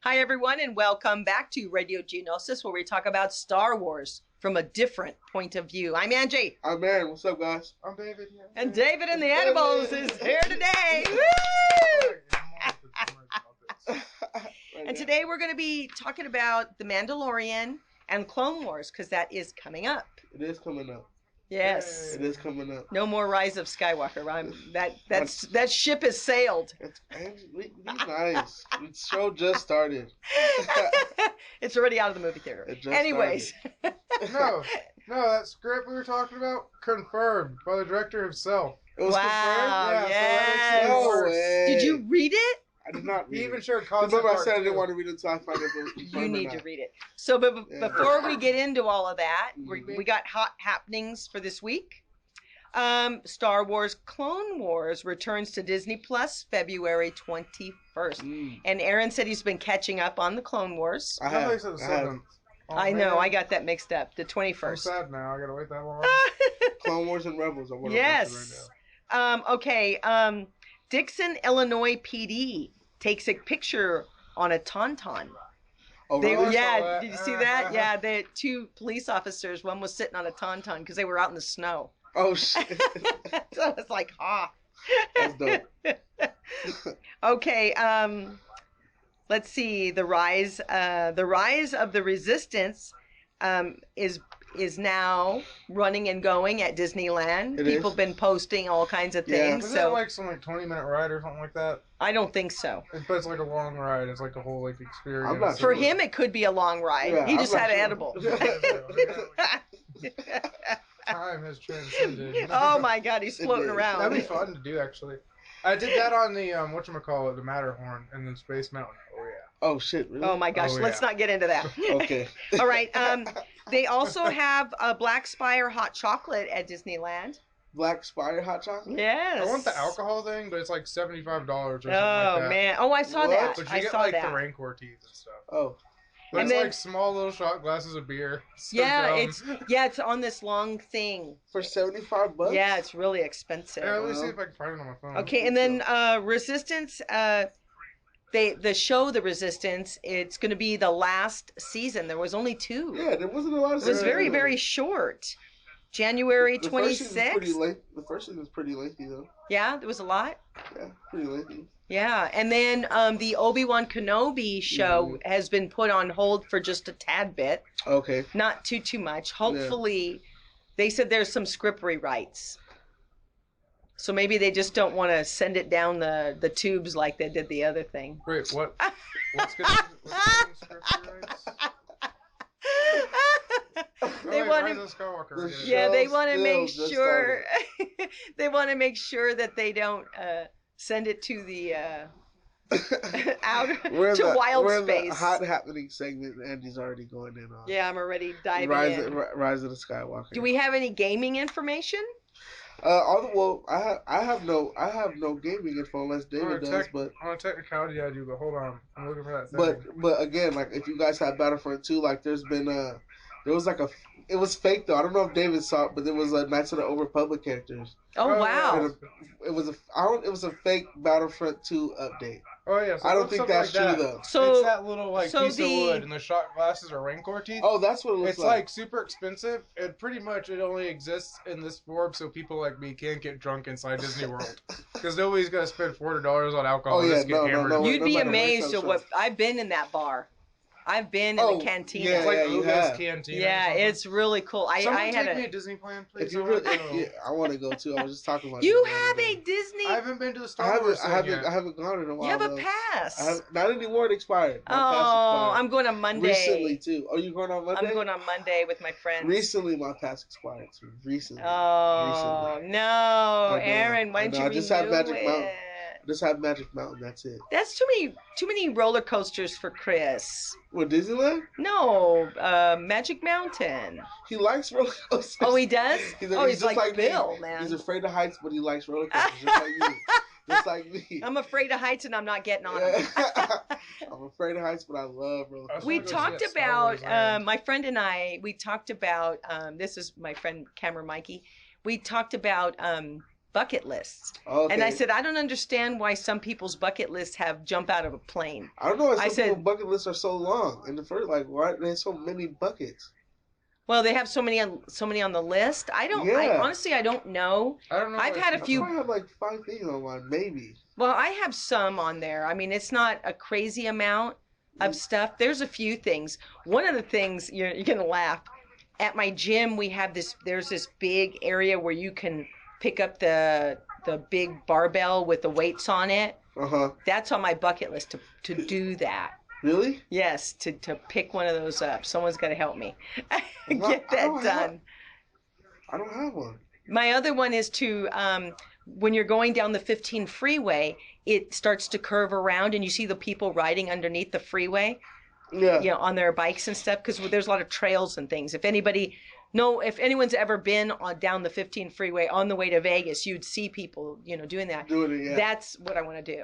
Hi, everyone, and welcome back to Radio Geonosis, where we talk about Star Wars from a different point of view. I'm Angie. I'm Aaron. What's up, guys? I'm David. Yeah. And David and the Animals is here today. Woo! And today we're going to be talking about The Mandalorian and Clone Wars, because that is coming up. It is coming up. Yes. It is coming up. No more Rise of Skywalker. That ship has sailed. Be nice. The show just started. It's already out of the movie theater. Anyways. No, that script we were talking about, confirmed by the director himself. It was confirmed? Yeah, yes. No way. Did you read it? I did not read He even it. showed concept Remember I art, said I too. didn't want to read it until I find out if it was confirmed You need or to not. read it. So Yeah. before we get into all of that, Mhm. we got hot happenings for this week. Star Wars Clone Wars returns to Disney Plus February 21st. And Aaron said he's been catching up on the Clone Wars. I Somebody have. said the I have. 7th. Oh, I know, man. I got that mixed up. The I'm 21st. sad now. I gotta wait that long. Clone Wars and Rebels are what I'm Yes. watching Okay. Dixon, Illinois PD takes a picture on a tauntaun. right now. Oh, They, really? saw yeah, that. did you see that? Yeah, the two police officers. One was sitting on a tauntaun because they were out in the snow. Oh, shit. So it's like, That's dope. Okay, let's see. The rise of the Resistance is now running and going at Disneyland. It People is? have been posting all kinds of Yeah. things. Isn't So it like some 20-minute ride or something like that? I don't think so. But it's like a long ride. It's like a whole experience. I'm not For sure. him, it could be a long ride. Yeah, He I'm just not had an sure. edible. Time has transcended. Oh my God, he's floating did. around. That'd be fun to do, actually. I did that on the whatchamacallit, the Matterhorn, and then Space Mountain. Oh yeah. Oh, shit. Really? Oh my gosh, Oh, let's yeah. not get into that. Okay. All right. They also have a Black Spire hot chocolate at Disneyland. Black Spire hot chocolate? Yes. I want the alcohol thing, but it's like $75 or something like Oh that. man. Oh, I saw What? that. But you I get saw like that. the Rancor teeth and stuff. Oh. But And it's then- like small little shot glasses of beer. So Yeah, dumb. it's on this long thing. For $75? Yeah, it's really expensive. Yeah, let me see if I can find it on my phone. Okay, and then Resistance. The show The Resistance. It's going to be the last season. There was only 2. Yeah, there wasn't a lot of It was very, very short. January The first season's 26th. pretty late. The first season's pretty lengthy, though. Yeah, there was a lot. Yeah, pretty lengthy. Yeah, and then the Obi-Wan Kenobi show has been put on hold for just a tad bit. Okay. Not too much. Hopefully, they said there's some script rewrites. So maybe they just don't want to send it down the tubes like they did the other thing. Wait, what? What's getting script rights? They want to. Rise of Skywalker. I get it. Yeah, they Show want to still make just sure. They want to make sure that they don't send it to the out We're in to the, wild we're in space. the hot happening segment. Andy's already going in on. Yeah, I'm already diving Rise, in. Rise of the Skywalker. Do we have any gaming information? I have no gaming info unless David does, but on a technicality I do, but hold on. I'm looking for that thing. but again, like if you guys have Battlefront 2, like there was like it was fake though. I don't know if David saw it, but there was a Knights of the Old Republic characters. Oh, Oh, wow. yeah. And it was a fake Battlefront 2 update. Oh yeah, so I it don't looks think something that's like true that. though. So It's that little so piece the- of wood, and the shot glasses are Rancor teeth. Oh, that's what it looks It's like super expensive, and pretty much it only exists in this form so people like me can't get drunk inside Disney World. Because nobody's gonna spend $400 on alcohol Oh, and yeah, just get no, hammered. no, You'd be matter what amazed it at what shows. I've been in that bar. I've been in Oh, the cantina. yeah, It's like you Oga's have. Cantina. Yeah, or something. it's really cool. Someone I had take me a. to Disneyland, please. If you I wanna really, go. yeah, I want to go too. I was just talking about. You it have the a other day. Disney. I haven't been to the I Star Wars haven't. thing yet. I haven't gone in a while. You have a though. pass. Not anymore. It expired. My pass Oh, expired. I'm going on Monday. Recently too. Oh, you going on Monday? I'm going on Monday with my friends. Recently, my pass expired too. Recently. Oh Recently. no, know, Aaron! Why I don't know, you I just have renew Magic it? Mountain. Just have Magic Mountain. That's it. That's too many roller coasters for Chris. What, Disneyland? No, Magic Mountain. He likes roller coasters. Oh, he does. He's just like me. Bill, man. He's afraid of heights, but he likes roller coasters, just like you. Just like me. I'm afraid of heights and I'm not getting on them. I'm afraid of heights, but I love roller coasters. We wanna go see talked that Star Wars about land. my friend and I. We talked about this is my friend Cameron Mikey. We talked about bucket lists. Okay. And I said, I don't understand why some people's bucket lists have jump out of a plane. I don't know why I some said- people's bucket lists are so long. In the first, like, why there's so many buckets? Well, they have so many on the list. Honestly, I don't know. I don't know. I've had a I few. probably have like 5 things on mine, maybe. Well, I have some on there. I mean, it's not a crazy amount of stuff. There's a few things. One of the things, you're going to laugh. At my gym, there's this big area where you can pick up the big barbell with the weights on it. Uh-huh. That's on my bucket list to do that. Really? Yes, to pick one of those up. Someone's got to help me get that done. I don't have one. My other one is to, when you're going down the 15 freeway, it starts to curve around and you see the people riding underneath the freeway, Yeah. on their bikes and stuff, because there's a lot of trails and things. If anyone's ever been down the 15 freeway on the way to Vegas, you'd see people, doing that. Doing it, yeah. That's what I want to do.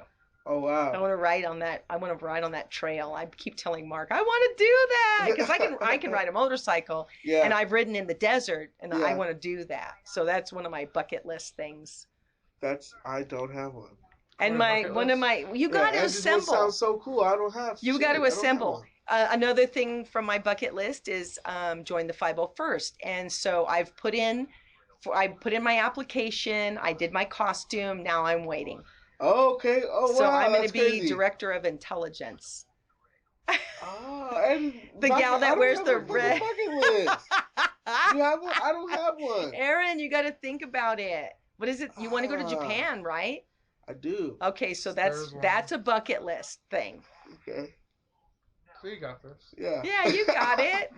Oh, wow. I want to ride on that. I want to ride on that trail. I keep telling Mark, I want to do that because I can ride a motorcycle. Yeah. And I've ridden in the desert, and Yeah. I want to do that. So that's one of my bucket list things. I don't have one. And you got to It assemble. sounds so cool. I don't have. You shit. got I to don't have assemble. one. Another thing from my bucket list is join the 501st, and so I've put in my application. I did my costume. Now I'm waiting. Oh, okay. Oh, So wow. I'm going That's to be crazy. director of intelligence. Oh, and The gal that wears the red. bucket list. You have one? I don't have one. Aaron, you got to think about it. What is it? You want to go to Japan, right? I do. Okay, so There's one. that's a bucket list thing. Okay. So you got this. Yeah. Yeah, you got it.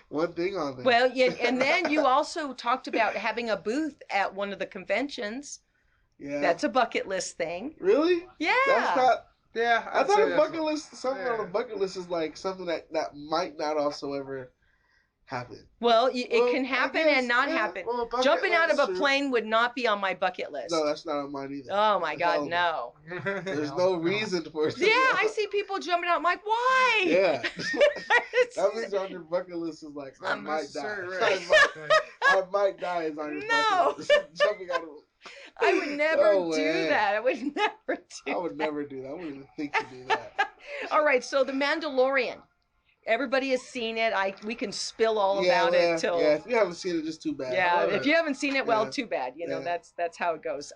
One thing on there. Well, yeah, and then you also talked about having a booth at one of the conventions. Yeah. That's a bucket list thing. Really? Yeah. That's not. Yeah, I I'd thought say a that's- bucket list, something on a yeah. bucket list is like something that might not also ever happen. Well, Well, it can I happen guess, and not yeah. happen. Well, bucket Jumping out of a list, plane would not be on my bucket list. No, that's not on mine either. Oh my God, Hell no. There's no reason for it. To Yeah, be I on. see people jumping out. I'm like, why? Yeah. It's- That means on your bucket list is like I Not might die. necessary. I might die is on your No. bucket list. Jumping out of. I would never No do way. that. I would never do I would never do that. I wouldn't even think to do that. All right, so The Mandalorian. Everybody has seen it. We can spill all about it till. Yeah, if you haven't seen it, just too bad. Yeah, love if it. you haven't seen it, well, Yeah. too bad. Yeah. That's how it goes.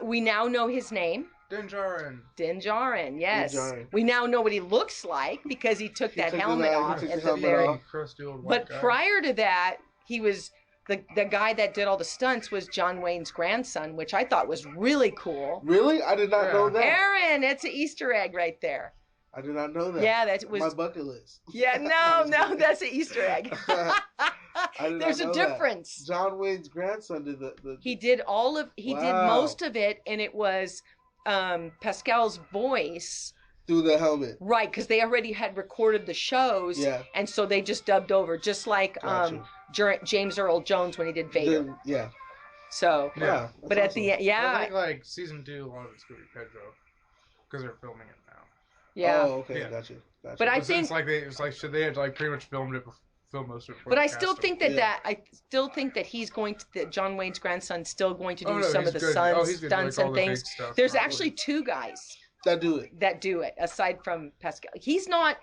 We now know his name, Din Djarin. Din Djarin. Yes, Din Djarin. we now know what he looks like because he took that took his helmet eye- he off took at his the helmet very. off. Crusty old white But guy. prior to that, he was the guy that did all the stunts was John Wayne's grandson, which I thought was really cool. Really? I did not Yeah. know that. Aaron, it's an Easter egg right there. I did not know that. Yeah, that was. my bucket list. Yeah, no, that's an Easter egg. I did There's not a know that. difference. John Wayne's grandson did the He did did Wow. most of it, and it was Pascal's voice, through the helmet. right? Because they already had recorded the shows, Yeah. and so they just dubbed over, just like Gotcha. James Earl Jones when he did Vader. Then- yeah. So, Yeah. Wow, but that's at the end, I yeah, think like season 2, a lot of it's gonna be Pedro because they're filming it now. yeah. Oh, okay. Yeah. Gotcha. But I It's think- they had like pretty much filmed it, filmed most of it. But I still think that Yeah. I still think that that John Wayne's grandson's still going to do some he's of the good. stunts, he's good to, stunts like, all and the big things. stuff, There's probably. actually 2 guys that do it. that do it aside from Pascal. He's not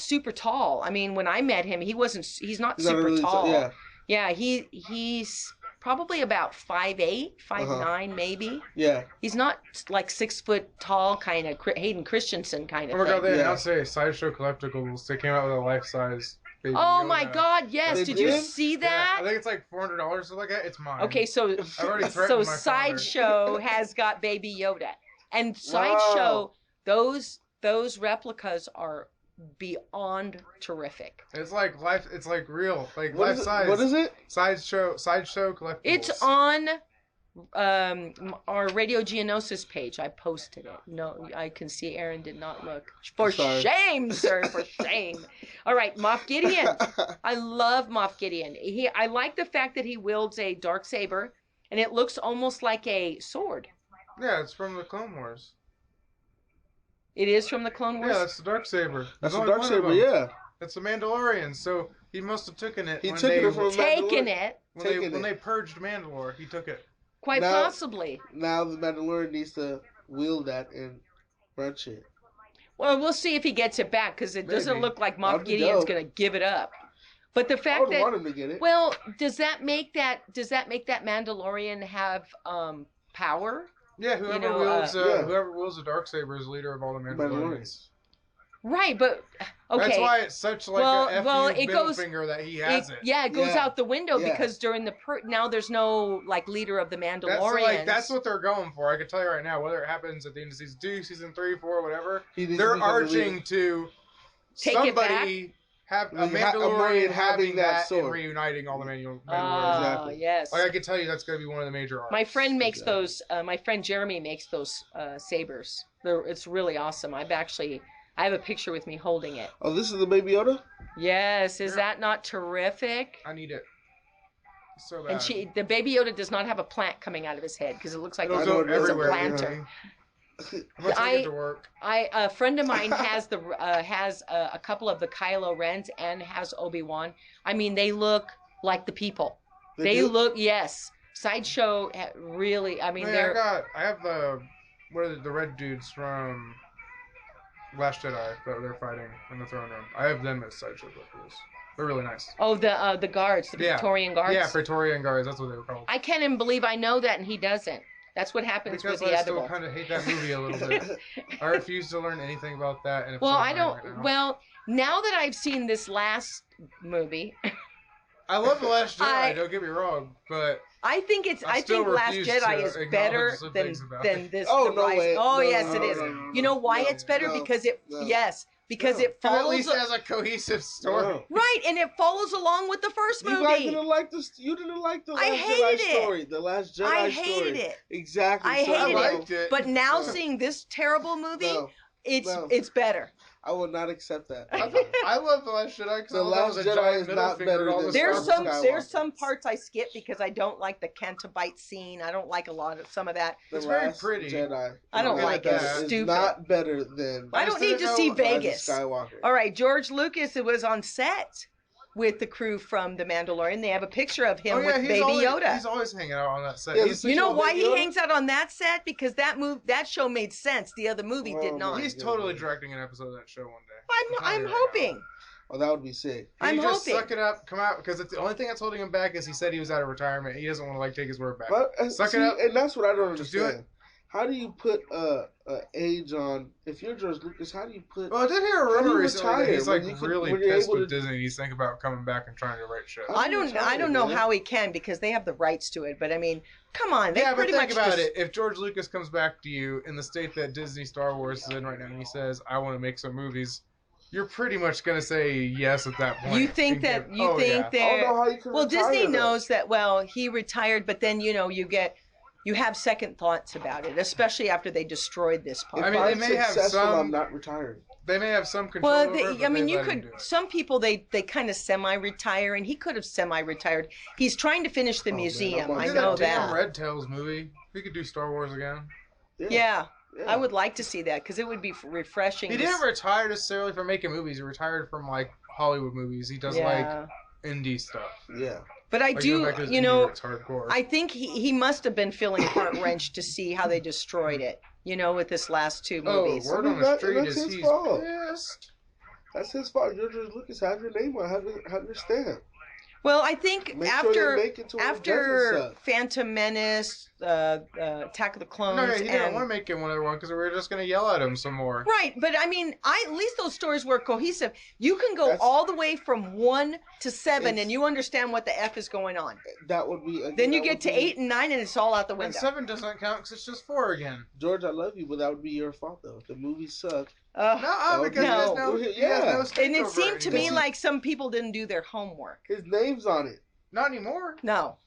super tall. I mean, when I met him, he's not He's not super really tall. yeah. Yeah, he's probably about 5'8", 5'9", maybe. Yeah. He's not like 6 foot tall, kind of Hayden Christensen kind Oh of my god, thing. they Yeah. announced a Sideshow Collectibles. They came out with a life size baby. Oh Yoda. my God! Yes, They did you did? see Yeah, that? I think it's like $400 or something like that. It's mine. Okay, so I've already so threatened my father. Sideshow has got Baby Yoda, and Sideshow those replicas are beyond terrific. It's like life. It's like real, like What life is it? size. What is it? Sideshow Collectibles. It's on our Radio Geonosis page. I posted it. No, I can see Aaron did not look. For Sorry. shame, sir, for shame. All right, Moff Gideon. I love Moff Gideon. I like the fact that he wields a dark saber, and it looks almost like a sword. Yeah, it's from the Clone Wars. It is from the Clone Wars. Yeah, that's the dark saber. That's There's a only dark one of saber. them. Yeah. It's the Mandalorian. So he must have taken it. He when took they, it from Taking Mandalorian. it. when they taken when it. they purged Mandalore. He took it. Quite Now- possibly. Now the Mandalorian needs to wield that and run shit. Well, we'll see if he gets it back because it doesn't Maybe. look like That'd Moff be Gideon's dope. going to give it up. But the I fact would that want him to get it. well, does that make that Mandalorian have power? Yeah, whoever know, wields yeah. whoever wields the Darksaber is leader of all the Mandalorians. Right, but okay. That's why it's such like Well- a well, FU it middle goes- finger that he has it. Yeah, it goes Yeah. out the window Yeah. because during the now there's no like leader of the Mandalorians. That's what they're going for. I can tell you right now, whether it happens at the end of season 2, season 3, 4, whatever, He needs to they're become the leader. arching to Take it somebody have a Like, a Mandalorian Mandalorian having having that that and sword. reuniting all the Mandalorians. Exactly. Yes. Like I can tell you, that's going to be one of the major arcs. My friend makes Exactly. those. My friend Jeremy makes those sabers. It's really awesome. I have a picture with me holding it. Oh, this is the Baby Yoda? Yes, is Yeah. that not terrific? I need it so bad. And the Baby Yoda does not have a plant coming out of his head because it looks like It'll I it's know go it does. a everywhere. planter. I'm gonna take it to work. A friend of mine has a couple of the Kylo Rens and has Obi-Wan. I mean, they look like the people. They do? look, yes. Sideshow really. I mean, Man, they're I have what are the red dudes from Last Jedi that they're fighting in the throne room. I have them as sideshow collectibles. They're really nice. the guards, the Yeah. Victorian guards. Yeah, Praetorian guards. That's what they were called. I can't even believe I know that and he doesn't. That's what happens Because with the I still edible. kind of hate that movie a little bit. I refuse to learn anything about that. And Well, I don't. Well, now that I've seen this last movie, I love the Last Jedi. I- Don't get me wrong, but I think I still Last refuse Jedi to is acknowledge better some than things about this. Oh, the no Rise. way. Oh No, yes, no, it no, is. no, no, You know why no, it's better? no, Because it no. because No. it it at follows least has a cohesive story. No. right, and it follows along with the first You guys movie. didn't like this. You didn't like the I Last hated Jedi it. story. The Last Jedi I story. hated it. Exactly. I So hated I it. liked it. But now No. seeing this terrible movie, No, no. it's better. I will not accept that. I love the Last Jedi because The I thought it was Last a Jedi giant is middle not finger better to all than the There's Star some Wars. there's some parts I skip because I don't like the Cantabite scene. I don't like a lot of some of that. The It's very Last pretty. Jedi. I don't like it. Is Stupid. not better than I don't need to see Rise of Vegas. Skywalker. All right, George Lucas was on set with the crew from The Mandalorian. They have a picture of him Oh yeah, with he's Baby always, Yoda. He's always hanging out on that set. Yeah, He's, the You know Baby why he Yoda? hangs out on that set? Because that show made sense. The other movie Oh, did my not. he's totally directing an episode of that show one day. I'm telling you right hoping. Oh, that would be sick. now. I'm He just hoping. suck it up, come out, because the only thing that's holding him back is he said he was out of retirement. He doesn't want to like take his word back. But Suck see, it up. and that's what I don't Just do understand. How do you put a age on? If you're George Lucas, how do you put? Well, I did hear a How do rumor you recently that retire he's like when you could- really when you're pissed able with to- Disney. And he's thinking about coming back and trying to write shit. How do you retire, I don't know man? how he can because they have the rights to it. But I mean, come on, they Yeah, but pretty think much about just, it. If George Lucas comes back to you in the state that Disney Star Wars is in right now, and he says, "I want to make some movies," you're pretty much gonna say yes at that point. You think and that give- you oh, think yeah. I don't they're know how you can well, retire, Disney though. knows that. Well, he retired, but then you have second thoughts about it, especially after they destroyed this If part. I mean, they I'm may have successful, some- I'm not retiring. They may have some control Well, over it, I but mean, they you let him could. do it. Some people they kind of semi-retire, and he could have semi-retired. He's trying to finish the Oh, man, museum. I'm I He on did know that damn that. Red Tails movie. He could do Star Wars again. Yeah, I would like to see that because it would be refreshing. He to didn't retire necessarily from making movies. He retired from like Hollywood movies. He does like indie stuff. Yeah. But I Like, going do, back to his you indie know, roots, hardcore. I think he must have been feeling heart-wrenched to see how they destroyed it, with this last two movies. Word I mean, on the that- street that's is his he's fault. pissed. That's his fault. George Lucas, have your name on. Have your stamp. Well, I think Make sure they after make it to where it doesn't suck. Phantom Menace, Attack of the Clones, No, yeah, he didn't and want to make it one other one because we were just going to yell at him some more. right, but I mean, at least those stories were cohesive. You can go That's- all the way from 1 to 7, It's- and you understand what the F is going on. That would be. Again, Then you that get would to be- 8 and 9, and it's all out the And window. 7 doesn't count because it's just 4 again. George, I love you, but that would be your fault though. The movie sucked. Ugh. No, because no. he has no, he has no stake And it over seemed to me anymore. like some people didn't do their homework. His name's on it. Not anymore. No,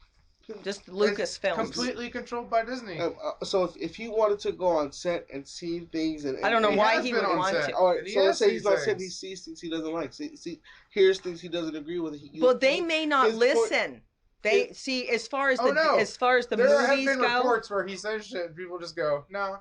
just Lucasfilms. Completely controlled by Disney. So if you wanted to go on set and see things and I don't know He why has he been would on want set. to. All right, And he so let's has say he's seen not saying he things. sees things he doesn't like. See, hears things he doesn't agree with. Well, they may not his point- listen. They see as far as Oh, no. as far as the There have movies been go. reports where he says shit and people just go, "No,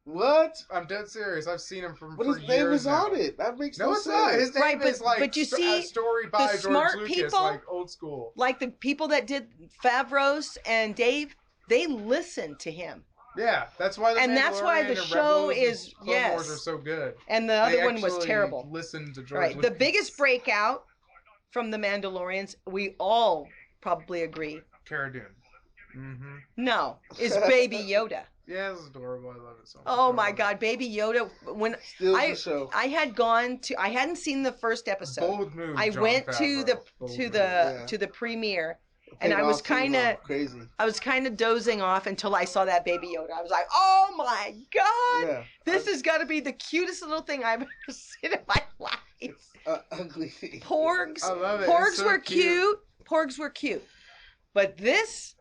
What? I'm dead serious. I've seen him But for his name years is now." on it. That makes No, no it's sense. not. His name Right, is like but you see, story by George smart Lucas, people- like old school. Like the people that did Favreau's and Dave, they listen to him. Yeah, that's why the And that's why the Mandalorian and show Rebels is and Clone Wars are yes. so good. And the They other one was actually terrible. Listen to George Right. Lucas. The biggest breakout from the Mandalorians, we all probably agree. Cara Dune. Mm-hmm. No, is Baby Yoda. Yeah, it's adorable. I love it so much. Oh my God, Baby Yoda! When Steals the show. I hadn't seen the first episode. Bold move. I John went Favreau. to the premiere, It and paid I was off too, kind of crazy. I was kind of dozing off until I saw that Baby Yoda. I was like, oh my God, Yeah, this has got to be the cutest little thing I've ever seen in my life. it's ugly. Porgs, I love it. Porgs It's so were cute. cute. Porgs were cute, but this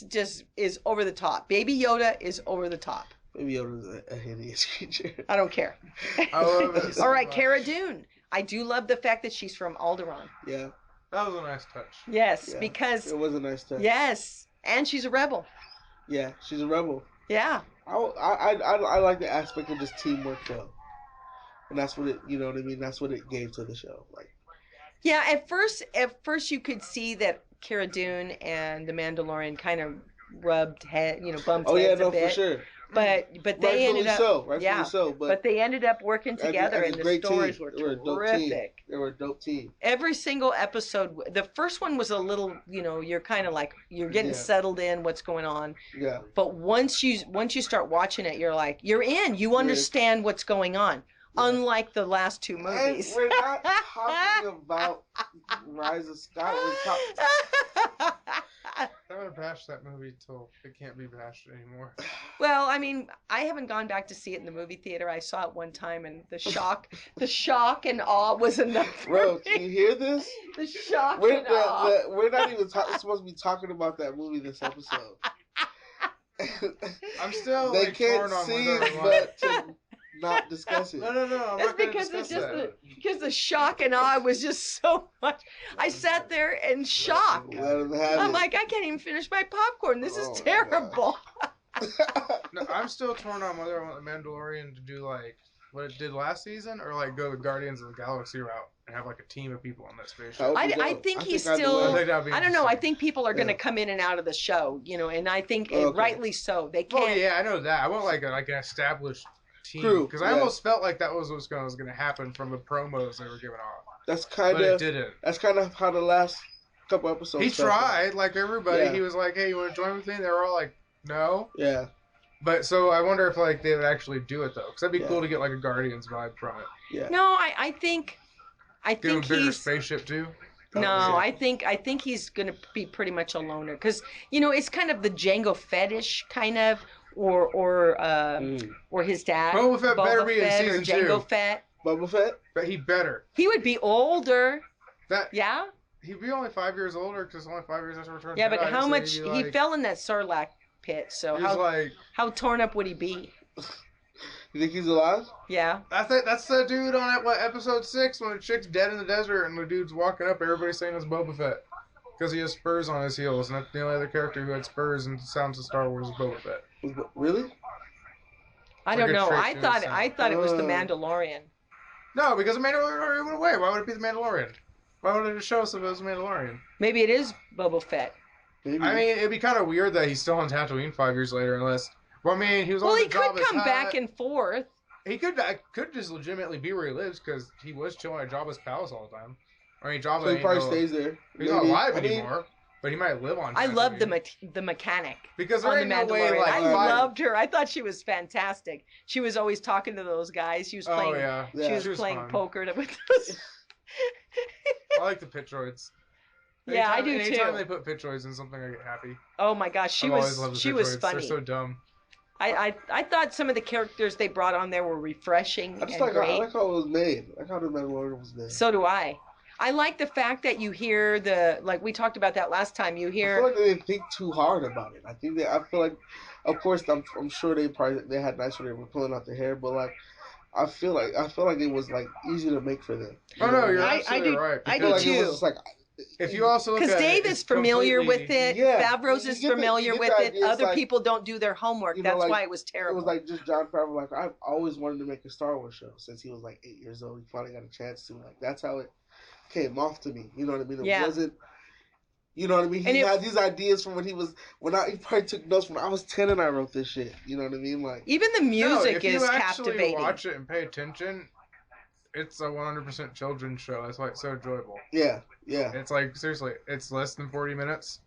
just is over the top. Baby Yoda is over the top. Baby Yoda's a hideous creature. I don't care. I love it. So All right, much. Cara Dune. I do love the fact that she's from Alderaan. Yeah, That was a nice touch. Yes, yeah. because It was a nice touch. yes, and she's a rebel. Yeah, she's a rebel. Yeah. I like the aspect of this teamwork though, and that's what it. You know what I mean? That's what it gave to the show. Like, Yeah, at first you could see that Cara Dune and the Mandalorian kind of bumped oh yeah, heads no, a bit. for sure. But they ended up Rightfully so. but they ended up working together, as and a the great stories team. were They were a dope team. terrific. They were a dope team. Every single episode, the first one was a little, you're kind of like you're getting Yeah. settled in what's going on. Yeah. But once you start watching it, you're like you're in. You understand what's going on. Yeah. Unlike the last two And movies. we're not talking about Rise of Skywalker. I'm gonna bash that movie till it can't be bashed anymore. Well, I mean, I haven't gone back to see it in the movie theater. I saw it one time, and the shock and awe was enough for Bro, me. do you hear this? The shock We're, and awe. we're not even supposed to be talking about that movie this episode. I'm still They like, can't torn on see whether it, I but to not discuss it. No, I'm That's not gonna because discuss it's just that. because the shock and awe was just so much. I sat there in shock. Let him have I'm it. like, I can't even finish my popcorn. This Oh, is my terrible. No, I'm still torn on whether I want the Mandalorian to do like what it did last season, or like go the Guardians of the Galaxy route and have like a team of people on that spaceship. That would be I dope. think he's either still. I way. think that'd be I don't know. I interesting. think people are going to Yeah. come in and out of the show, and I think Okay. rightly so. They Well, can't. yeah, I know that. I want like an established team Crew, because I yeah. almost felt like that was what was going to happen from the promos they were giving off, That's but kind it of didn't. that's kind of how the last couple episodes. He felt. tried, like everybody. Yeah. He was like, "Hey, you want to join with me?" They were all like, "No." Yeah. But so I wonder if like they would actually do it though, because that'd be Yeah. cool to get like a Guardians vibe from it. Yeah. No, I think Give him a bigger he's. spaceship too. No, Yeah. I think he's gonna be pretty much a loner because it's kind of the Django fetish kind of, or his dad. Boba Fett better Boba be in Fett season or Django 2. Fett. Boba Fett. But he better. He would be older. That Yeah, he'd be only 5 years older because only 5 years after Return of yeah, the but Jedi, how so much he'd be he like, fell in that Sarlacc pit? So He's like, how torn up would he be? You think he's alive? Yeah. I think that's the dude on episode 6 when the chick's dead in the desert and the dude's walking up. Everybody's saying it's Boba Fett because he has spurs on his heels, and that's the only other character who had spurs and sounds of Star Wars is Boba Fett. Really? I Like don't a know. trick I to the thought sound. it was the Mandalorian. No, because the Mandalorian already went away. Why would it be the Mandalorian? Why would it just show us if it was the Mandalorian? Maybe it is Boba Fett. Maybe. I mean, it'd be kind of weird that he's still on Tatooine 5 years later, unless. Well, I mean, he was Well, on he the could Jabba's come back Hut. and forth. He could just legitimately be where he lives because he was chilling at Jabba's palace all the time. I mean, Jabba so he ain't probably no- stays there. He's not Maybe. alive I mean, anymore, but he might live on. I love Tatooine. the mechanic because there on the ain't no Mandalorian. way like I five- loved her. I thought she was fantastic. She was always talking to those guys. She was Oh playing. yeah, Yeah. She was playing fun. poker with those. I like the pit droids. Yeah, I do too. Anytime they put pit droids in something, I get happy. Oh my gosh, I've always loved the she pit was droids. funny. They're so dumb. I thought some of the characters they brought on there were refreshing I just and I great. like how it was made. I like how the Mandalorian was made. So do I. I like the fact that you hear like we talked about that last time. You I feel hear like they didn't think too hard about it. I feel like, of course, I'm sure they had nights where they were pulling out their hair, but like, I feel like it was like easy to make for them. Oh You no, know? you're I absolutely do- right. I I feel do like too. it was just like If you also look because at Dave it, is it's familiar completely- with it. Yeah. Favreau's You is get the- familiar you get with the it. idea, it's Other like- people don't do their homework. you know, That's like, why it was it terrible. was like just John Favreau. Like I've always wanted to make a Star Wars show since he was like 8 years old. He finally got a chance to. Like that's how it came off to me. You know what I mean? It Yeah. wasn't. You know what I mean? And He it- had these ideas from he probably took notes when I was 10 and I wrote this shit. You know what I mean? Like, Even the No, music if you is actually captivating. watch it and pay attention, it's a 100% children's show. That's why it's so enjoyable. yeah. It's like, seriously, it's less than 40 minutes.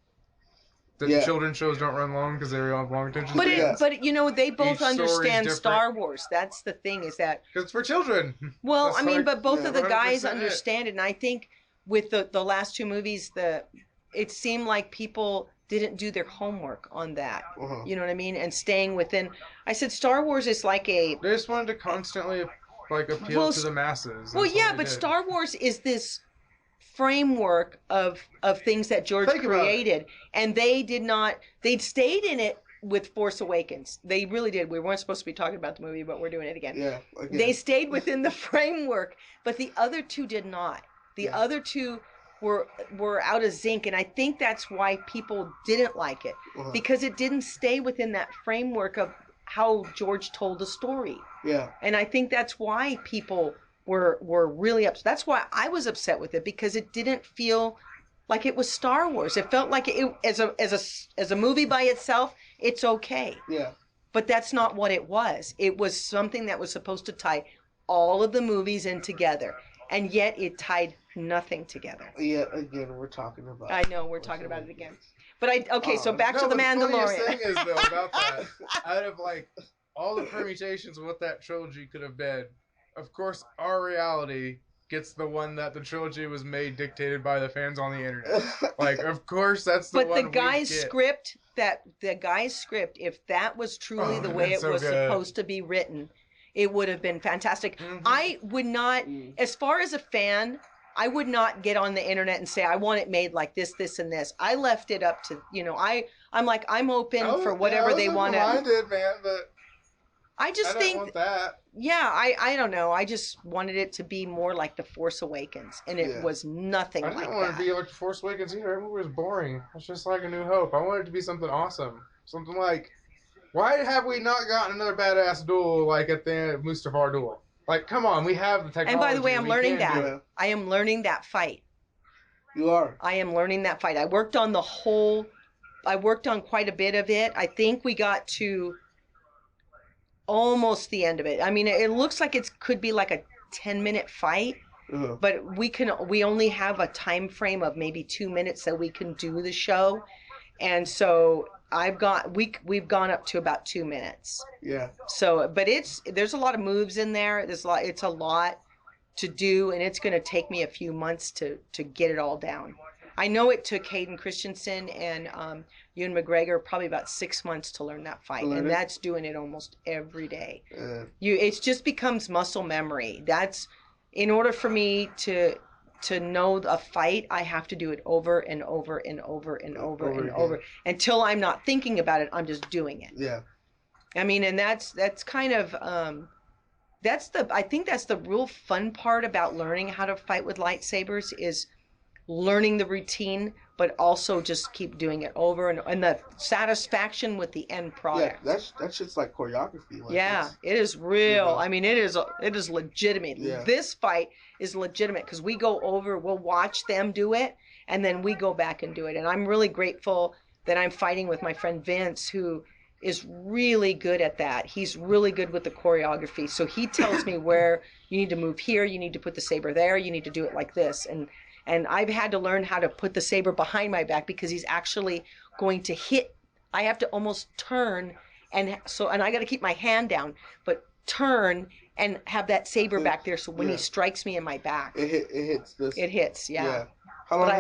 The Yeah. children's shows don't run long because they have long attention But spans. but you know, they both Each story's understand different. Star Wars. That's the thing, is that Because it's for children. well, That's I mean, like but both of the guys 100% it. understand it, and I think with the last two movies, it seemed like people didn't do their homework on that. Uh-huh. You know what I mean? And staying within. I said Star Wars is like a. They just wanted to constantly like appeal Well, to the masses. Well, That's yeah, all they but did. Star Wars is this framework of things that George Think about created, and they stayed in it with Force Awakens. They really did. We weren't supposed to be talking about the movie, but we're doing it again. Yeah. Again. They stayed within the framework, but the other two did not. The Yeah. other two were out of zinc, and I think that's why people didn't like it, Uh-huh. because it didn't stay within that framework of how George told the story. Yeah. And I think that's why people were really upset. That's why I was upset with it, because it didn't feel like it was Star Wars. It felt like it as a movie by itself, it's okay. Yeah. But that's not what it was. It was something that was supposed to tie all of the movies in together, and yet it tied nothing together. Yet again, we're talking about. I know we're talking about it again. But so back No, to the but funniest Mandalorian. thing is, though, about that, out of like all the permutations of what that trilogy could have been, of course, our reality gets the one that the trilogy was made dictated by the fans on the internet. Like, of course, that's the But one the guy's we get. script, if that was truly the Oh, way it that's so was good. supposed to be written, it would have been fantastic. Mhm. I would not, as far as a fan, I would not get on the internet and say, I want it made like this, this, and this. I left it up to, I'm like, I'm open for whatever they want to. I did, man, but I just I don't think, want that. yeah, I don't know. I just wanted it to be more like The Force Awakens, and it Yeah. was nothing I like didn't want that. it to be like The Force Awakens either. That movie was boring. It's just like A New Hope. I wanted it to be something awesome. Something like, why have we not gotten another badass duel like at the end of Mustafar duel? Like, come on, we have the technology. And by the way, I'm we learning can do that. it. I am learning that fight. You are. I am learning that fight. I worked on quite a bit of it. I think we got to almost the end of it. I mean, it looks like it could be like a 10-minute fight, Uh-huh. but we only have a time frame of maybe 2 minutes that we can do the show. And so we've gone up to about 2 minutes. Yeah. So, but there's a lot of moves in there. It's a lot to do, and it's going to take me a few months to get it all down. I know it took Hayden Christensen and Ewan McGregor probably about 6 months to learn that fight, and that's doing it almost every day. It just becomes muscle memory. That's in order for me to know a fight, I have to do it over and over and over and over and over until I'm not thinking about it. I'm just doing it. Yeah. I mean, and that's kind of I think that's the real fun part about learning how to fight with lightsabers, is learning the routine, but also just keep doing it over and the satisfaction with the end product. Yeah, that's just like choreography. Like, yeah, it is real. I mean, it is legitimate. Yeah. This fight is legitimate because we'll watch them do it, and then we go back and do it. And I'm really grateful that I'm fighting with my friend Vince, who is really good at that. He's really good with the choreography. So he tells me where you need to move here, you need to put the saber there, you need to do it like this. And I've had to learn how to put the saber behind my back because he's actually going to hit. I have to almost turn, and I got to keep my hand down, but turn and have that saber back there. So when he strikes me in my back, it hits this. It hits. Yeah. How long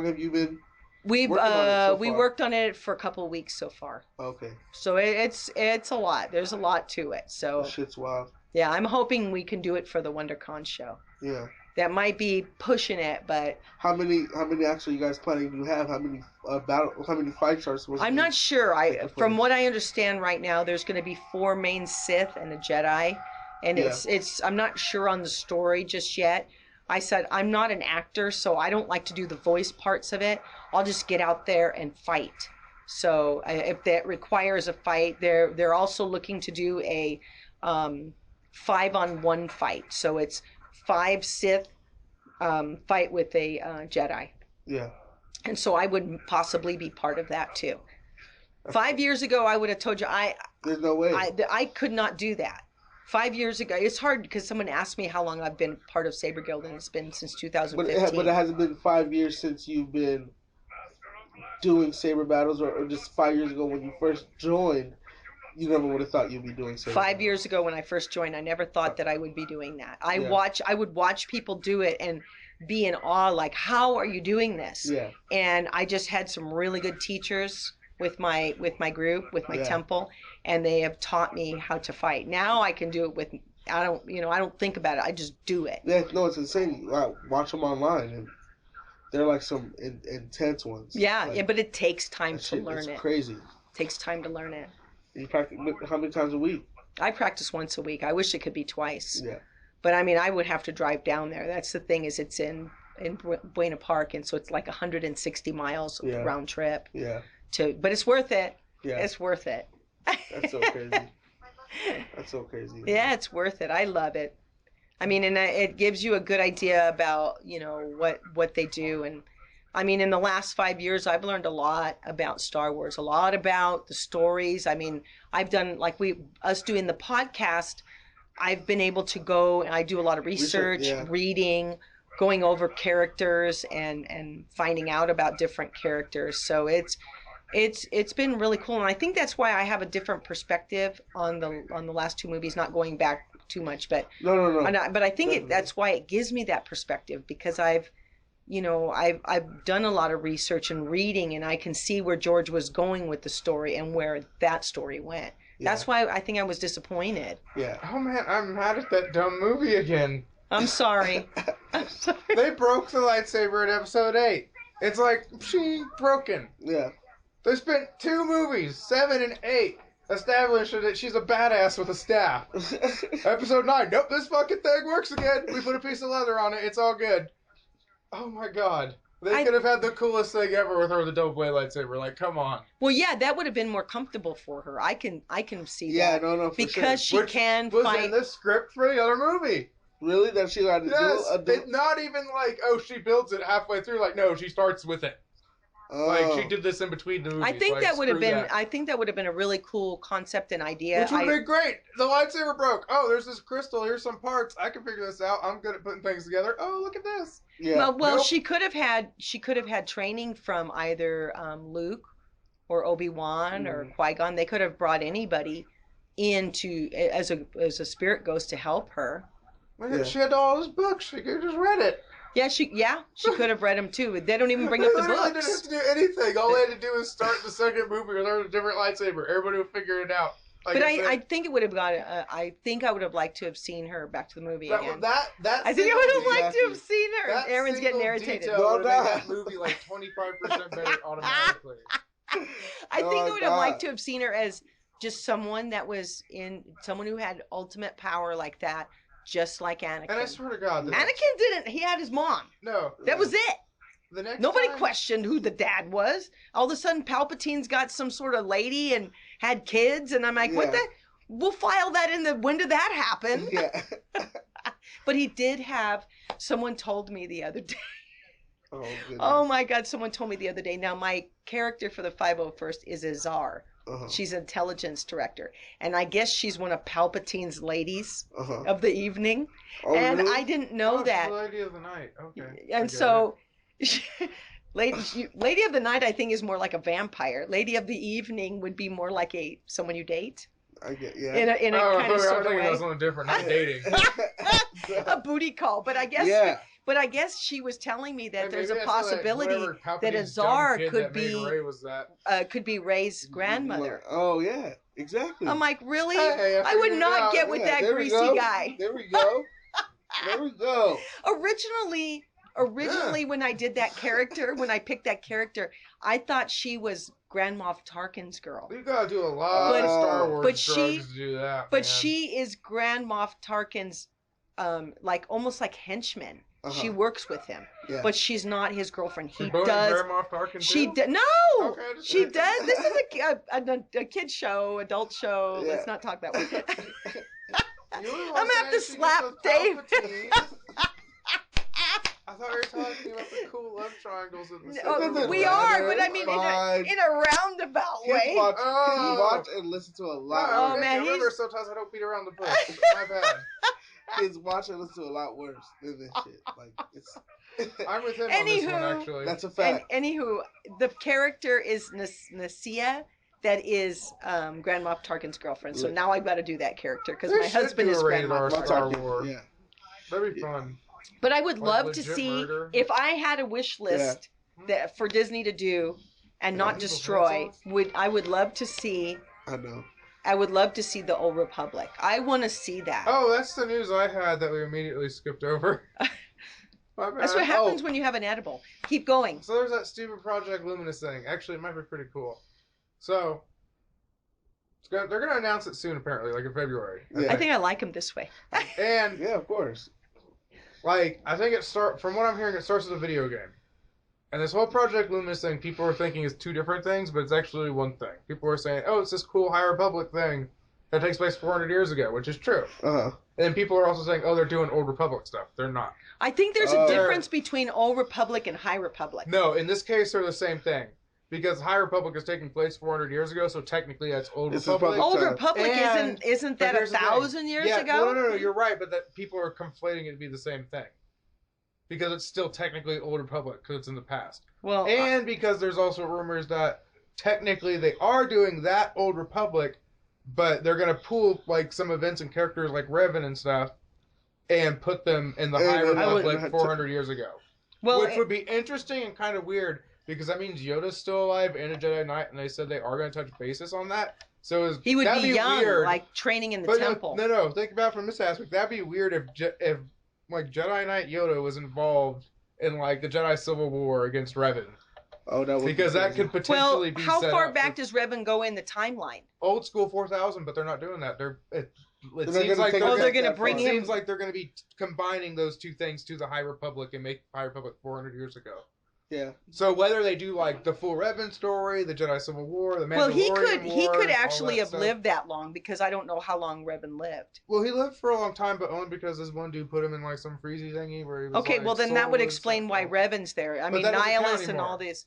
have you been? We worked on it for a couple of weeks so far. Okay. So it's a lot. There's a lot to it. So shit's wild. Yeah, I'm hoping we can do it for the WonderCon show. Yeah. That might be pushing it, but how many actually you guys planning to have? How many fights are supposed to be? I'm not sure. From what I understand right now, there's going to be 4 main Sith and a Jedi, and it's I'm not sure on the story just yet. I said I'm not an actor, so I don't like to do the voice parts of it. I'll just get out there and fight. So if that requires a fight, they're also looking to do a 5-on-1 fight. So it's 5 Sith fight with a Jedi. Yeah. And so I would possibly be part of that too. 5 years ago, I would have told you There's no way. I could not do that. 5 years ago, it's hard because someone asked me how long I've been part of Saber Guild, and it's been since 2015. But it hasn't been 5 years since you've been doing saber battles, or just 5 years ago when you first joined. You never would have thought you'd be doing saber 5 battles. years ago when I first joined, I never thought that I would be doing that. I would watch people do it and be in awe, like, how are you doing this? Yeah. And I just had some really good teachers with my group, with my temple, and they have taught me how to fight. Now I can do it with, I don't think about it. I just do it. Yeah, no, it's insane. Watch them online, and they're like some intense ones. Yeah, like, yeah, but it takes time to learn it. It's crazy. It takes time to learn it. You practice how many times a week? I practice once a week. I wish it could be twice. Yeah. But I mean, I would have to drive down there. That's the thing, is it's in Buena Park, and so it's like 160 miles round trip. Yeah. But it's worth it. Yeah. It's worth it. That's so crazy. That's so crazy. Man. Yeah, it's worth it. I love it. I mean, and it gives you a good idea about, what they do. And I mean, in the last 5 years, I've learned a lot about Star Wars, a lot about the stories. I mean, I've done, like us doing the podcast, I've been able to go, and I do a lot of research, reading, going over characters and finding out about different characters. So it's been really cool, and I think that's why I have a different perspective on the last two movies, not going back too much, but no. But I think that's why it gives me that perspective, because I've done a lot of research and reading, and I can see where George was going with the story and where that story went. Yeah. That's why I think I was disappointed. Yeah. Oh man, I'm mad at that dumb movie again. I'm sorry. They broke the lightsaber in episode 8. It's like, broken. Yeah. They spent 2 movies, 7 and 8, establishing that she's a badass with a staff. Episode 9, nope, this fucking thing works again. We put a piece of leather on it, it's all good. Oh my god. They could have had the coolest thing ever with her with a double blade lightsaber. Like, come on. Well, yeah, that would have been more comfortable for her. I can see that. Yeah, no, for because sure. she can was fight. In the script for the other movie. Really? That she had to do it? Not even like, oh, she builds it halfway through. Like, no, she starts with it. Like, she did this in between the movies. I think like, that would have been. I think that would have been a really cool concept and idea. Which would have been great. The lightsaber broke. Oh, there's this crystal. Here's some parts. I can figure this out. I'm good at putting things together. Oh, look at this. Yeah. Well, she could have had training from either Luke or Obi-Wan or Qui-Gon. They could have brought anybody in as a spirit ghost to help her. Yeah. She had all those books. She could have just read it. Yeah, she could have read them too. They don't even bring up the books. They didn't have to do anything. All they had to do was start the second movie or learn a different lightsaber. Everybody would figure it out. Like but I think it would have got. I think I would have liked to have seen her back to the movie again. I think I would have liked to have seen her. Aaron's getting irritated. Would have made that movie like 25% better automatically. I think I would have liked to have seen her as just someone someone who had ultimate power like that. Just like Anakin. And I swear to God. Anakin didn't. He had his mom. No. That was it. Nobody time... questioned who the dad was. All of a sudden, Palpatine's got some sort of lady and had kids. And I'm like, what the? We'll file that in the... When did that happen? Yeah. But he did have... Someone told me the other day. Oh, goodness. Oh, my God. Someone told me the other day. Now, my character for the 501st is Azar. She's an intelligence director, and I guess she's one of Palpatine's ladies of the evening. Oh, and really? I didn't know that. She's the lady of the night. Okay. And so, lady of the night, I think, is more like a vampire. Lady of the evening would be more like someone you date. I get, yeah. In a kind of sort of way. That was something different. Not dating. A booty call, but I guess. Yeah. But I guess she was telling me that there's a possibility that Azar could be Rey's grandmother. Oh yeah, exactly. I'm like, really? Hey, I would not get with that greasy guy. There we go. There we go. Originally, when I did that character, when I picked that character, I thought she was Grand Moff Tarkin's girl. You gotta do a lot of Star Wars drugs to do that. But she is Grand Moff Tarkin's, almost like henchman. She works with him, but she's not his girlfriend. He does. She does. No, okay, she does. This is a kid show, adult show. Yeah. Let's not talk that way. I'm gonna have to slap Dave. I thought we were talking about the cool love triangles in the doesn't We matter. are, but I It's mean fine. in a roundabout Kids way. watch and listen to a lot. Oh, worse. man, remember, he's- sometimes I don't beat around the bush. My bad. Kids watch and listen to a lot worse than this shit. Like it's. I'm with him on this one, Anywho, actually. That's a And fact. anywho, the character is Nasia. That is Grand Moff Tarkin's girlfriend. So now I've got to do that character because They my should husband do is a Grand rated R Moff Star Tarkin. Wars. Yeah. That'd be fun. But I would Like love to legit see murder. if I had a wish list that for Disney to do and not People's destroy. heads off? I would love to see. I know. I would love to see the Old Republic. I want to see that. Oh, that's the news I had that we immediately skipped over. My bad. That's what happens when you have an edible. Keep going. So there's that stupid Project Luminous thing. Actually, it might be pretty cool. So they're going to announce it soon, apparently, like in February. Yeah. I think I like him this way. And Yeah, of course. like, I think from what I'm hearing, it starts with a video game. And this whole Project Luminous thing, people are thinking is two different things, but it's actually one thing. People are saying, oh, it's this cool High Republic thing that takes place 400 years ago, which is true. Uh huh. And people are also saying, oh, they're doing Old Republic stuff. They're not. I think there's a Oh. difference between Old Republic and High Republic. No, in this case, they're the same thing. Because High Republic is taking place 400 years ago, so technically that's Old It's Republic. Old time. Republic And- isn't but that here's the thing. 1,000 years Yeah, ago? No, you're right, but that people are conflating it to be the same thing. Because it's still technically Old Republic, because it's in the past. Well, And because there's also rumors that technically they are doing that Old Republic, but they're going to pull like some events and characters like Revan and stuff and put them in the And High then I would- Republic 400 years ago. well, Which would be interesting and kind of weird because that means Yoda's still alive and a Jedi Knight, and they said they are going to touch bases on that. So he would that'd be young, weird. like training in the But temple. no. Think about it from this aspect. That'd be weird if like Jedi Knight Yoda was involved in like the Jedi Civil War against Revan, Oh, that would because that could Well, potentially be how set far up back with does Revan go in the timeline? old school 4000, but they're not doing that. It They're seems gonna like take Oh, it they're back gonna that bring far. it him- seems like they're going to be combining those two things to the High Republic and make High Republic 400 years ago. Yeah. So whether they do like the full Revan story, the Jedi Civil War, the Mandalorian Well, he War, could all actually that have stuff. lived that long because I don't know how long Revan lived. Well, he lived for a long time, but only because this one dude put him in like some freezy thingy where he was. Okay, like, well then that would soulless explain and why stuff. Revan's there. I But mean, that doesn't count Nihilus and anymore. all these.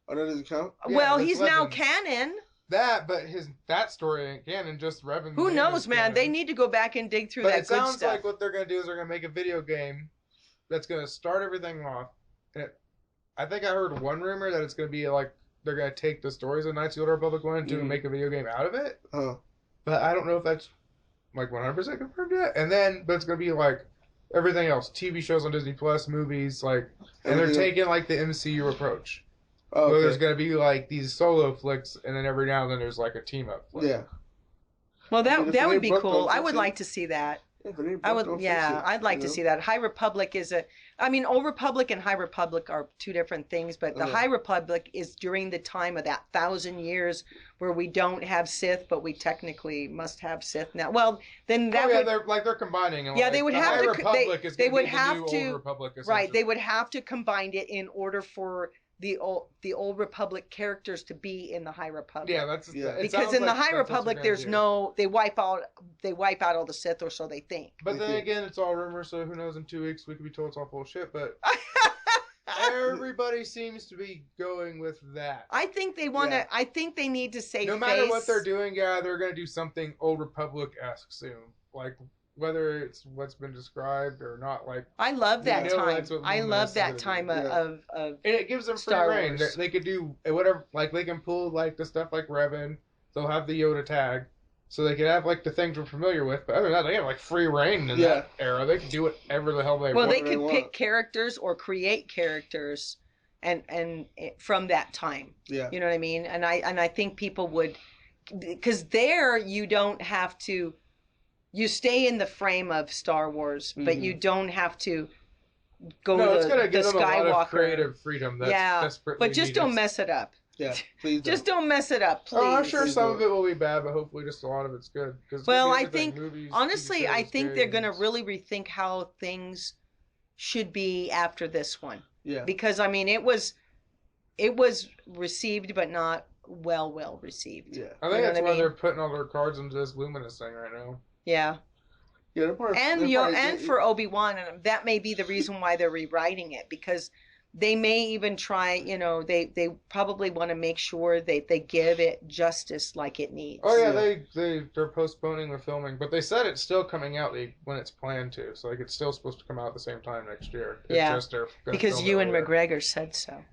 Oh, that doesn't count. Yeah, well, that's he's now Legends. canon. But that story ain't canon. Just Revan. Who name knows, is man? canon. They need to go back and dig through But that it good sounds stuff. like what they're gonna do is they're gonna make a video game that's gonna start everything off. And I think I heard one rumor that it's gonna be like they're gonna take the stories of Knights of the Old Republic 1 and 2 and make a video game out of it. But I don't know if that's like 100% confirmed yet. But it's gonna be like everything else: TV shows on Disney Plus, movies, like, and they're Everything- taking like the MCU approach. Oh, So there's okay. gonna be like these solo flicks, and then every now and then there's like a team up. Flick. Yeah. Well, I mean, that if that it would ain't be broke, cool. don't I fix would it. like to see that. If it ain't I broke, would, don't fix yeah, it, I'd like you to know? see that. High Republic is I mean, Old Republic and High Republic are two different things, but the Uh-huh. High Republic is during the time of that 1,000 years where we don't have Sith, but we technically must have Sith now. Well, then that would, they're combining. And Yeah, like, they would the have High to- Republic is they gonna would be the have new to- Old Republic. right, essentially. they would have to combine it in order for the Old Republic characters to be in the High Republic. Yeah, that's Yeah. it Because sounds in the like High that's what they're Republic, gonna there's do. no, they wipe out all the Sith, or so they think. But then Mhm. again, it's all rumors, so who knows? In 2 weeks, we could be told it's all bullshit. But everybody seems to be going with that. I think they want to. Yeah. I think they need to save No matter what face. they're doing, yeah, they're gonna do something Old Republic-esque soon. Like whether it's what's been described or not. Like, I love that You know time. that's what I Luminous love is that gonna time do. Yeah. of and it gives them free Star reign. Wars. They could do whatever. Like they can pull like the stuff like Revan. They'll have the Yoda tag. So they could have like the things we're familiar with, but other than that, they have like free reign in Yeah. that era. They can do whatever the hell they well, want. they Whatever they could want. pick characters or create characters, and from that time. Yeah. You know what I mean? And I think people would, because there you don't have to. You stay in the frame of Star Wars, but Mhm. you don't have to go No, it's to gonna the give them a lot of Skywalker. creative freedom. That's Yeah, desperately but just needed. don't mess it up. Yeah. Please. Just don't mess it up, please. Oh, I'm sure Please some don't. of it will be bad, but hopefully just a lot of it's good. 'Cause it's Well, gonna be I everything, think movies, honestly, TV I shows, think they're going to games. really rethink how things should be after this one, Yeah. because I mean it was received, but not well received. Yeah. I You think know that's what I why mean? they're putting all their cards into this Luminous thing right now. Yeah. Yeah, they're probably, And they're probably, and for Obi-Wan, and that may be the reason why they're rewriting it, because they may even try, they probably want to make sure they give it justice like it needs. Oh yeah, they're postponing the filming, but they said it's still coming out when it's planned to. So like it's still supposed to come out at the same time next year. It's just they're gonna because film Ewan later. McGregor said so.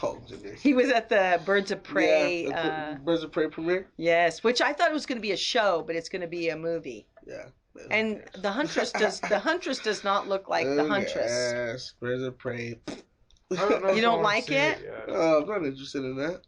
Oh, goodness. He was at the Birds of Prey. Yeah, Birds of Prey premiere. Yes, which I thought it was going to be a show, but it's going to be a movie. Yeah. And the Huntress does not look like the Huntress. Yes, Birds of Prey. I don't know if You I don't wanna like see it? yet. I'm not interested in that.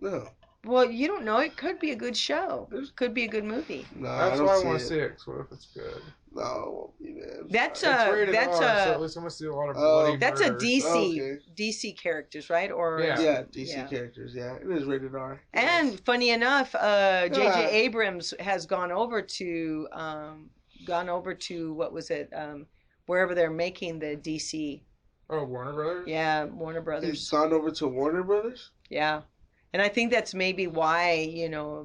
No. Well, you don't know. It could be a good show. It could be a good movie. No, That's I why I don't want see to see it. Cause what if it's good? No, it won't be, man. That's It's rated that's R, so at a least I'm gonna see a lot of Oh. bloody that's a murders. DC Okay. DC characters, right? Or Yeah. DC characters. Yeah, it is rated R. And funny enough, J.J. Yeah. Abrams has gone over to what was it? Wherever they're making the DC. Oh, Warner Brothers. Yeah, Warner He's Brothers. gone over to Warner Brothers. Yeah, and I think that's maybe why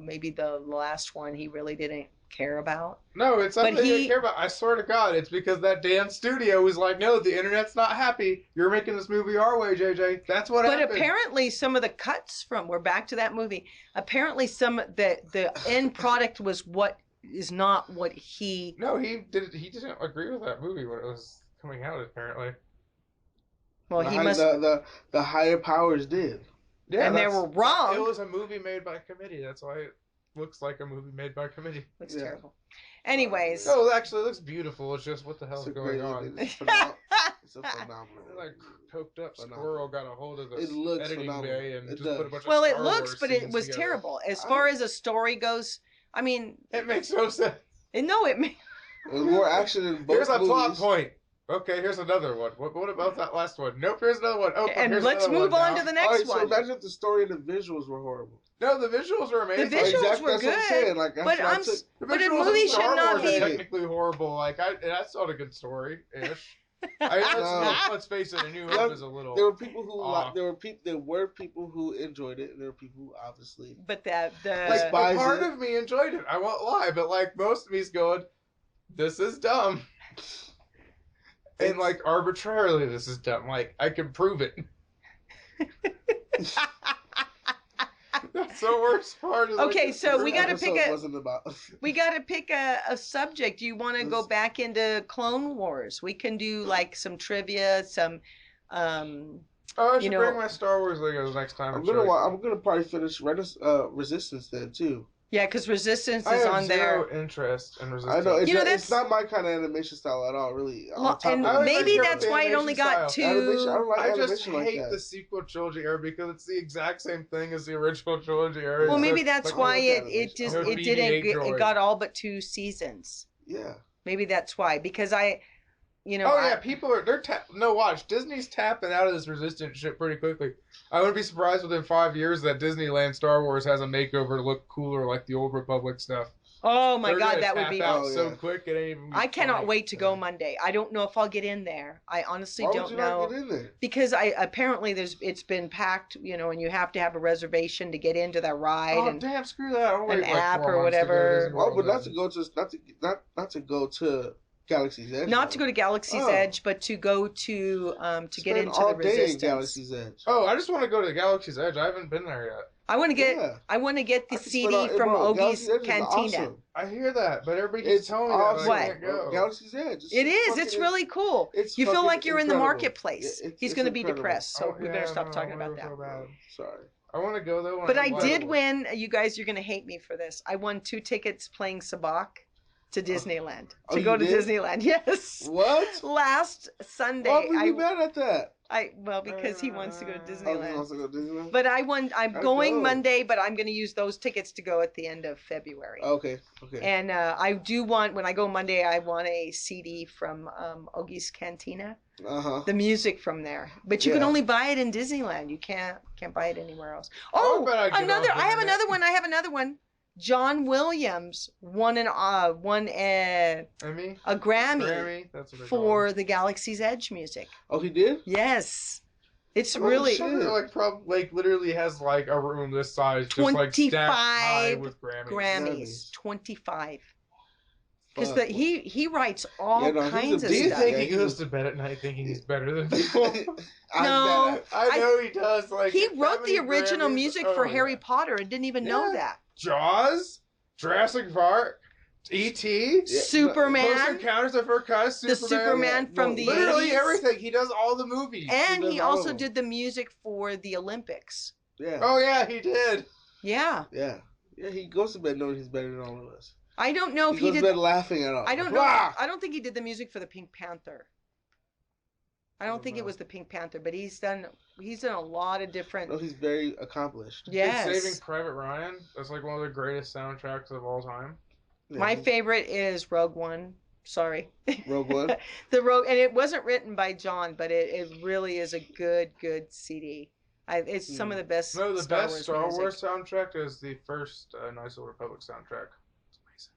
maybe the last one he really didn't care about. No, it's something But they he- didn't care about. I swear to God, it's because that damn studio was like, no, the internet's not happy. You're making this movie our way, JJ. That's what But happened. apparently, some of the cuts we're back to that movie. Apparently, the end product was what is not what he. No, he didn't agree with that movie when it was coming out, apparently. Well, he The- must. the higher powers did. Yeah, And they that's- were wrong. It was a movie made by committee. That's why it looks like a movie made by committee. Looks Yeah. terrible. Anyways, No, actually, it looks beautiful. It's just what the hell's It's a going great on? looking- It's phenomenal. It's a phenomenal. Like coked up Phenomenal. squirrel got a hold of the It looks editing phenomenal. bay and It just does. put a bunch well, of it Star looks, Wars but it scenes was together. terrible as far as a story goes. I mean, It makes no sense. no, it. There's more action in both Here's a plot movies. point. Okay, here's another one. What about that last one? Nope, here's another one. Oh, And here's let's another move one on now. to the All next right, so one. imagine if the story and the visuals were horrible. No, the visuals are amazing. The visuals Exactly, were that's what I'm good, saying. Like, that's but what I I'm. took- The But a visuals movie in should Star not Wars be- are technically horrible. Like, that's not a good story-ish. Let's face it, A New Hope is a little. There were people who off. there were people who enjoyed it, and there were people who obviously. But the Like, Despise a part it. of me enjoyed it. I won't lie, but like most of me's going, this is dumb. And like arbitrarily, this is dumb. Like I can prove it. That's the worst part. Is Okay, like, so we This gotta pick episode a- Wasn't about. we got to pick a subject. Do you want to go Let's- back into Clone Wars? We can do like some trivia, some. Oh, I should you know- bring my Star Wars Legos next time. I'm gonna probably finish Resistance then too. Yeah, because Resistance I is have on zero there. interest in I Resistance. know it's, You know, not, that's- it's not my kind of animation style at all, really. On Well, top and of I it. was maybe like, that's the why it only got animation Animation, I two. don't like I just animation like hate that. the sequel trilogy era because it's the exact same thing as the original trilogy era. Well, It's maybe like- that's like, why look it at it it. just No it BB-8 didn't. It droid. got all but 2 seasons. Yeah. Maybe that's why. Because I, Oh yeah, people are no watch. Disney's tapping out of this Resistance shit pretty quickly. I wouldn't be surprised within 5 years that Disneyland Star Wars has a makeover to look cooler like the old Republic stuff. Oh my They're God, gonna that would tap be. out Oh, so yeah. quick. It ain't even. I cannot funny. wait to go Monday. I don't know if I'll get in there. I honestly Why would don't you know. not get in there? Because apparently it's been packed, and you have to have a reservation to get into that ride. Oh and damn! Screw that. I'll wait an like app 4 or months to go to whatever. Disney Well, World but then. not to go to Galaxy's Edge. not to go to Galaxy's Oh. Edge, but to go to get Spend into all the day in Resistance. Galaxy's Edge. Oh, I just want to go to the Galaxy's Edge. I haven't been there yet. I want to get Yeah. the I could CD spend all- from bro, Ogie's Galaxy's Edge is Cantina. awesome. I hear that, but everybody keeps It's telling me that awesome. I What? can't go. Galaxy's Edge. It is. fucking- It's really cool. it's You feel fucking like you're in the incredible. marketplace. It's He's going to be incredible. depressed, so Oh, we yeah, better stop no, talking I about wanna that. go bad. Sorry. I want to go though. when But I I can did go. win. You guys, you're going to hate me for this. I won 2 tickets playing Sabacc to Disneyland. Oh, To you go to did? Disneyland. Yes. What? Last Sunday, Why would you be mad at that? because he wants to go to Oh, he Disneyland. wants to go to Disneyland? But I won. I'm Gotta going go. Monday, but I'm going to use those tickets to go at the end of February. Okay. And I do want, when I go Monday, I want a CD from Ogie's Cantina, Uh-huh. the music from there. But you can Yeah. only buy it in Disneyland. You can't buy it anywhere else. Oh, Oh, I bet I'd get another! on I have internet. another one. John Williams won a Emmy? Grammy That's what they call for the Galaxy's Edge music. Oh, he did? Yes, it's Oh, really. shit. It like literally has like a room this size, just like stacked high 25 with Grammys. Grammys. Grammys. 25. Because Fuck. he writes all Yeah, no, he's kinds a of Do you stuff. think Yeah, he he goes was- to bed at night thinking he's better than people? No. I know he does. Like He that wrote the many original Grammys- music oh, for yeah. Harry Potter and didn't even know Yeah. that. Jaws, Jurassic Park, E.T., Close Superman, Encounters of First Cousin, the Superman. Superman yeah, from no, the Literally 80s. everything. He does all the movies. And does he all of also them. did the music for the Olympics. Yeah. Oh yeah, he did. Yeah. Yeah. Yeah, he goes to bed knowing he's better than all of us. I don't know He if he goes to did. bed laughing at all. I don't know. Blah! I don't think he did the music for the Pink Panther. I don't think it know. was the Pink Panther, but he's done a lot of different. No, he's very accomplished. Yes. Did Saving Private Ryan. That's like one of the greatest soundtracks of all time. Yeah, My he's- favorite is Rogue One. Sorry. Rogue One. The Rogue, and it wasn't written by John, but it really is a good CD. It's some of the best. No, the Star best Wars Star music. Wars soundtrack is the first Knights of the Republic soundtrack. It's amazing.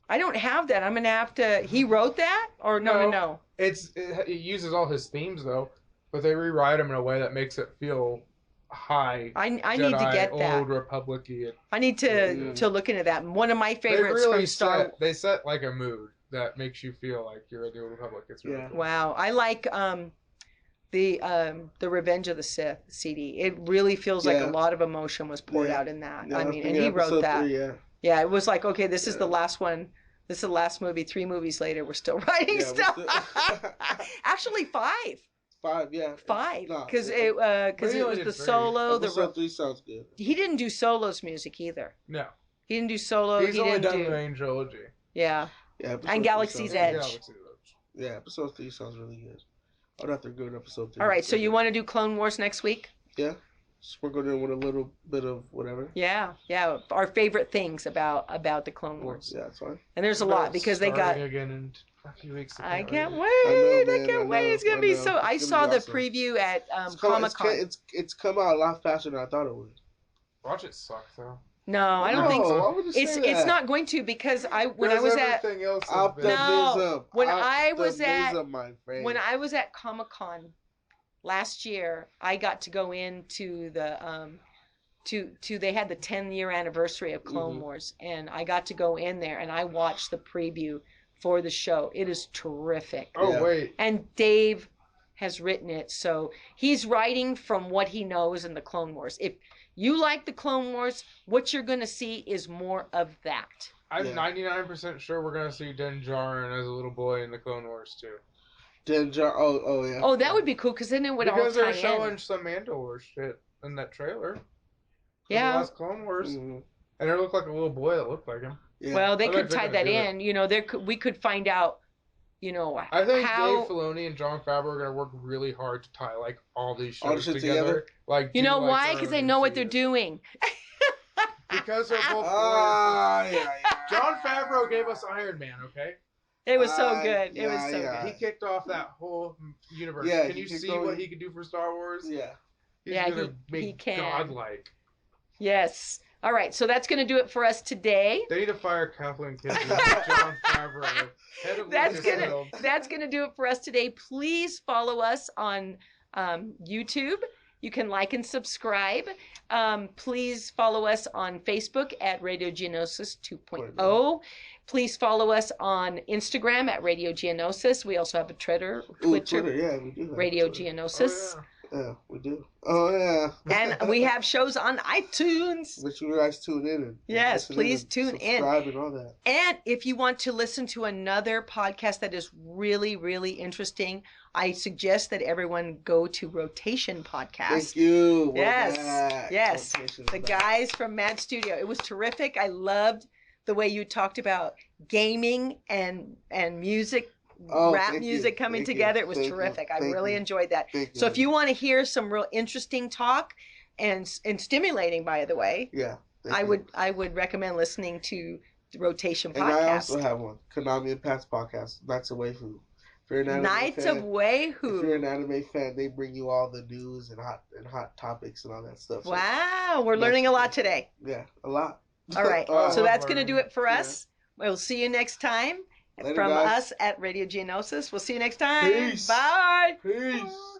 I don't have that. I'm gonna have to. He wrote that, or no. No. It uses all his themes though, but they rewrite them in a way that makes it feel high. I Jedi, need to get that. Old Republic-y. I need to look into that. One of my They favorites really from Star. they set like a mood that makes you feel like you're at the Old Republic. It's really Yeah. cool. Wow, I like the Revenge of the Sith CD. It really feels like Yeah. a lot of emotion was poured Yeah. out in that. Yeah, I was mean, and thinking he wrote episode that. 3, yeah. Yeah, it was like, okay, this is Yeah. the last one. This is the last movie. 3 movies later, we're still writing Yeah, we're stuff. Actually, 5. 5, yeah. 5, Nah, because yeah. it But he was only the did 3. solo. Episode 3 sounds good. He didn't do solos music either. No, He didn't do solo. he's he only didn't done do. the main trilogy. Yeah, Yeah, episode And 3 Galaxy's sounds Edge. good. Galaxy Edge. Yeah, episode 3 sounds really good. I'd have to go to episode 3. all right. So you want to do Clone Wars next week? Yeah. Sprinkle in with a little bit of whatever. Yeah. Our favorite things about the Clone Wars. Yeah, that's fine. And there's a lot because they got. Starting again in a few weeks. I can't wait. wait. I know, I man, can't I wait. know, It's gonna I be know. so. I It's saw gonna be the awesome. preview at It's come, Comic Con. it's come out a lot faster than I thought it would. Watch it suck though. No, I don't think No, so. why would you say It's that? not going to because when I Because was at everything else has been- Optimism. when I was Optimism, my friend. when I was at Comic Con last year, I got to go into the to they had the 10-year anniversary of Clone Mhm. Wars, and I got to go in there and I watched the preview for the show. It is terrific. Oh Yeah. wait, And Dave has written it, so he's writing from what he knows in the Clone Wars. If you like the Clone Wars, what you're going to see is more of that. I'm Yeah. 99% sure we're gonna see Din Djarin as a little boy in the Clone Wars too. Oh yeah. Oh, that would be cool because then it would Because all tie they're showing in. some Mandalore shit in that trailer. Yeah. The last Clone Wars, Mhm. and it looked like a little boy that looked like him. Yeah. Well, they I could think they're tie gonna that do it. in. You know, we could find out. You know I think how. Dave Filoni and Jon Favreau are gonna work really hard to tie like all these All the shows shit together. together? Like, You do, know like, why? their Because own they know what they're MCU. doing. Because they're both. Yeah. Jon Favreau gave us Iron Man. Okay, It was so good. It was yeah, so yeah. he good. kicked off that whole universe. Yeah, Can he you kicked see off- what he could do for Star Wars? Yeah. He's Yeah, gonna he make can. godlike. Yes. All right. So that's going to do it for us today. They need to fire Kathleen Kennedy and Jon Favreau, head of That's Lucasfilm. gonna do it for us today. Please follow us on YouTube. You can like and subscribe. Please follow us on Facebook at Radio Geonosis 2.0. Please follow us on Instagram at Radio Geonosis. We also have a Twitter, Ooh, Twitter, yeah, we do. Have Radio Twitter. Geonosis. Oh, Yeah, we do. Oh yeah. And we have shows on iTunes. Make sure you guys tune in. And Yes, listen please and tune in. Subscribe and all that. And if you want to listen to another podcast that is really, really interesting, I suggest that everyone go to Rotation Podcast. Thank you. We're Yes, back. yes. Rotation's The back. guys from Mad Studio. It was terrific. I loved the way you talked about gaming and music, Oh, rap thank music you. coming Thank you. together. It was Thank you. terrific. I Thank really you. enjoyed that. Thank you. So if you want to hear some real interesting talk and stimulating, by the way, Yeah. thank I you. would recommend listening to the Rotation And I Podcast. also have one. Konami and Pat's podcast. Nights of Waifu. If you're an anime Nights fan, of If you're Waifu. an anime fan, they bring you all the news and hot topics and all that stuff. So, Wow, we're That's- learning a lot today. Yeah, a lot. All right, All so right. that's going to do it for Yeah. us. We'll see you next time. Later, From guys. us at Radio Geonosis. We'll see you next time. Peace. Bye. Peace.